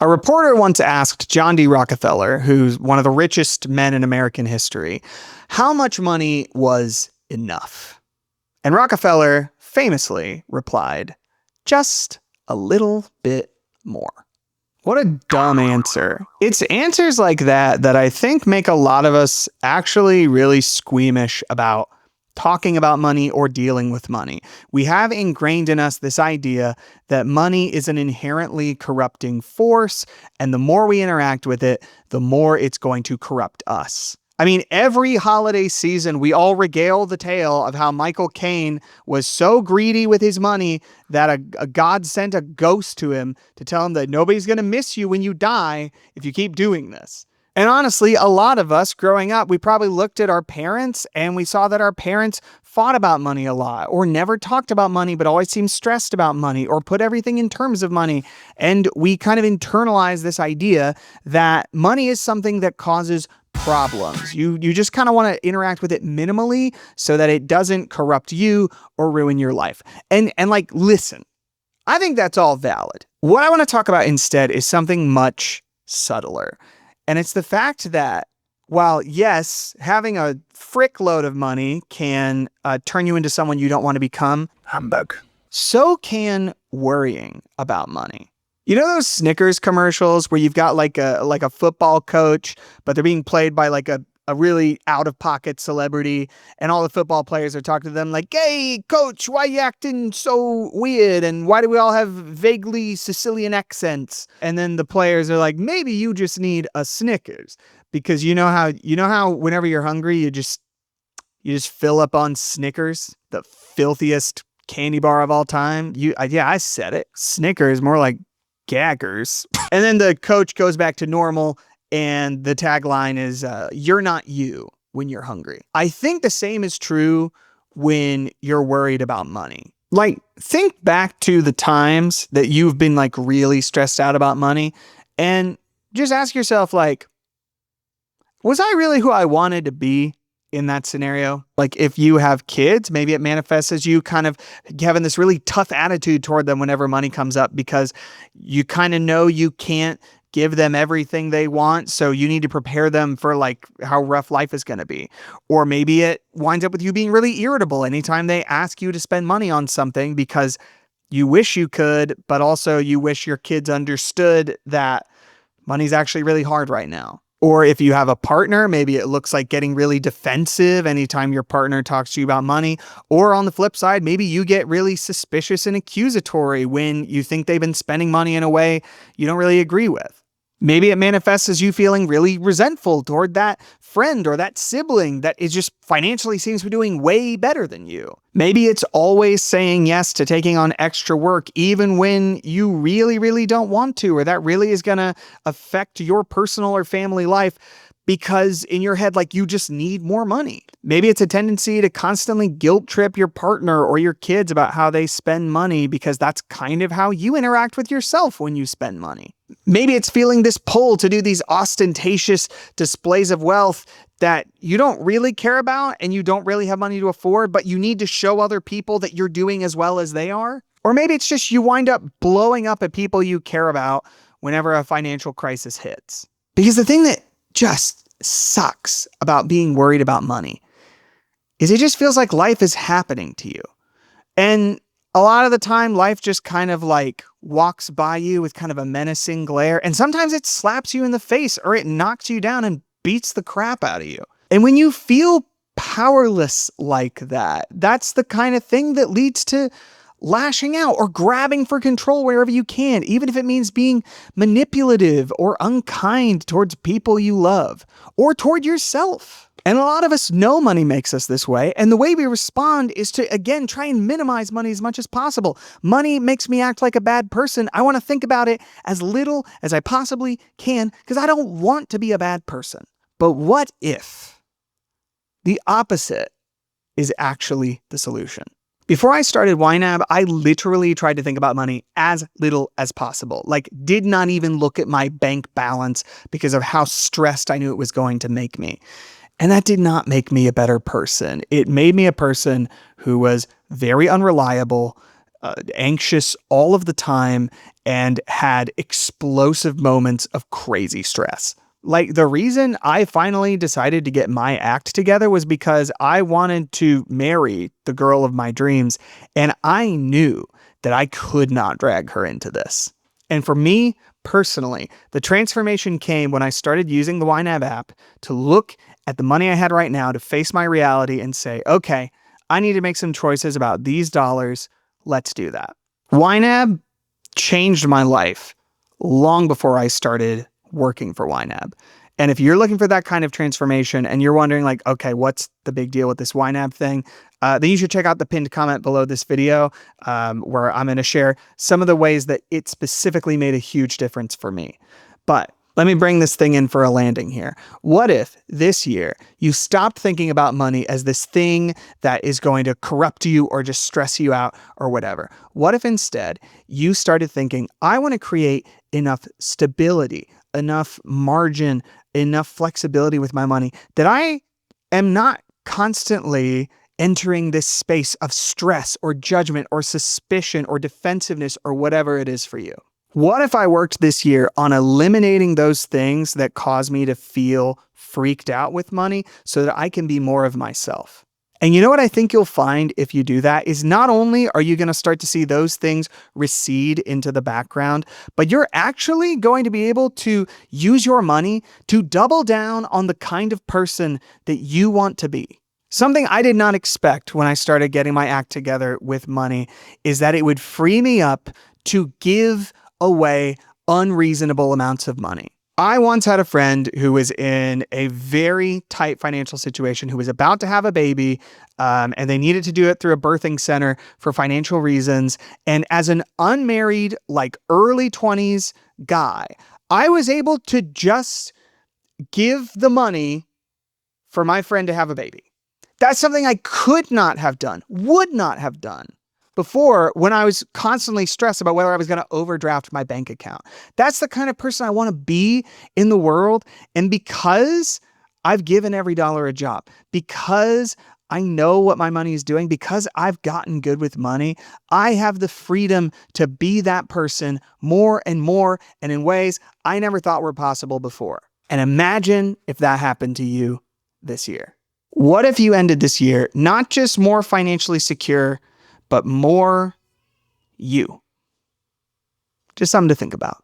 A reporter once asked John D. Rockefeller, who's one of the richest men in American history, how much money was enough. And Rockefeller famously replied, just a little bit more. What a dumb answer. It's answers like that I think make a lot of us actually really squeamish about talking about money or dealing with money. We have ingrained in us this idea that money is an inherently corrupting force, and the more we interact with it, the more it's going to corrupt us. I mean, every holiday season, we all regale the tale of how Michael Caine was so greedy with his money that a god sent a ghost to him to tell him that nobody's going to miss you when you die if you keep doing this. And honestly, a lot of us growing up, we probably looked at our parents and we saw that our parents fought about money a lot, or never talked about money, but always seemed stressed about money, or put everything in terms of money. And we kind of internalize this idea that money is something that causes problems. You just kind of want to interact with it minimally so that it doesn't corrupt you or ruin your life. And like, listen, I think that's all valid. What I want to talk about instead is something much subtler. And it's the fact that while, yes, having a frick load of money can turn you into someone you don't want to become, humbug, so can worrying about money. You know those Snickers commercials where you've got like a football coach, but they're being played by like a really out-of-pocket celebrity, and all the football players are talking to them like, hey, coach, why you acting so weird? And why do we all have vaguely Sicilian accents? And then the players are like, maybe you just need a Snickers. Because you know how whenever you're hungry, you just fill up on Snickers, the filthiest candy bar of all time. I said it. Snickers, more like gaggers. And then the coach goes back to normal, and the tagline is, you're not you when you're hungry. I think the same is true when you're worried about money. Like, think back to the times that you've been like really stressed out about money, and just ask yourself, like, was I really who I wanted to be in that scenario? Like, if you have kids, maybe it manifests as you kind of having this really tough attitude toward them whenever money comes up, because you kind of know you can't give them everything they want, so you need to prepare them for like how rough life is going to be. Or maybe it winds up with you being really irritable anytime they ask you to spend money on something, because you wish you could, but also you wish your kids understood that money's actually really hard right now. Or if you have a partner, maybe it looks like getting really defensive anytime your partner talks to you about money. Or on the flip side, maybe you get really suspicious and accusatory when you think they've been spending money in a way you don't really agree with. Maybe it manifests as you feeling really resentful toward that friend or that sibling that is just financially seems to be doing way better than you. Maybe it's always saying yes to taking on extra work even when you really, really don't want to, or that really is going to affect your personal or family life, because in your head, like, you just need more money. Maybe it's a tendency to constantly guilt trip your partner or your kids about how they spend money, because that's kind of how you interact with yourself when you spend money. Maybe it's feeling this pull to do these ostentatious displays of wealth that you don't really care about and you don't really have money to afford, but you need to show other people that you're doing as well as they are. Or maybe it's just you wind up blowing up at people you care about whenever a financial crisis hits. Because the thing that just sucks about being worried about money is it just feels like life is happening to you. And a lot of the time, life just kind of like walks by you with kind of a menacing glare. And sometimes it slaps you in the face, or it knocks you down and beats the crap out of you. And when you feel powerless like that, that's the kind of thing that leads to lashing out or grabbing for control wherever you can, even if it means being manipulative or unkind towards people you love or toward yourself. And a lot of us know money makes us this way, and the way we respond is to, again, try and minimize money as much as possible. Money makes me act like a bad person. I want to think about it as little as I possibly can because I don't want to be a bad person. But what if the opposite is actually the solution? Before I started YNAB, I literally tried to think about money as little as possible. Like, did not even look at my bank balance because of how stressed I knew it was going to make me. And that did not make me a better person. It made me a person who was very unreliable, anxious all of the time, and had explosive moments of crazy stress. Like, the reason I finally decided to get my act together was because I wanted to marry the girl of my dreams, and I knew that I could not drag her into this. And for me personally, the transformation came when I started using the YNAB app to look at the money I had right now, to face my reality and say, okay, I need to make some choices about these dollars. Let's do that. YNAB changed my life long before I started working for YNAB. And if you're looking for that kind of transformation and you're wondering like, okay, what's the big deal with this YNAB thing? Then you should check out the pinned comment below this video, where I'm going to share some of the ways that it specifically made a huge difference for me. But let me bring this thing in for a landing here. What if this year you stopped thinking about money as this thing that is going to corrupt you or just stress you out or whatever? What if instead you started thinking, I want to create enough stability, enough margin, enough flexibility with my money that I am not constantly entering this space of stress or judgment or suspicion or defensiveness or whatever it is for you? What if I worked this year on eliminating those things that cause me to feel freaked out with money so that I can be more of myself? And you know what I think you'll find if you do that is not only are you going to start to see those things recede into the background, but you're actually going to be able to use your money to double down on the kind of person that you want to be. Something I did not expect when I started getting my act together with money is that it would free me up to give away unreasonable amounts of money. I once had a friend who was in a very tight financial situation, who was about to have a baby, and they needed to do it through a birthing center for financial reasons. And as an unmarried, like early 20s guy, I was able to just give the money for my friend to have a baby. That's something I could not have done, would not have done before, when I was constantly stressed about whether I was going to overdraft my bank account. That's the kind of person I want to be in the world. And because I've given every dollar a job, because I know what my money is doing, because I've gotten good with money, I have the freedom to be that person more and more, and in ways I never thought were possible before. And imagine if that happened to you this year. What if you ended this year not just more financially secure, but more you? Just something to think about.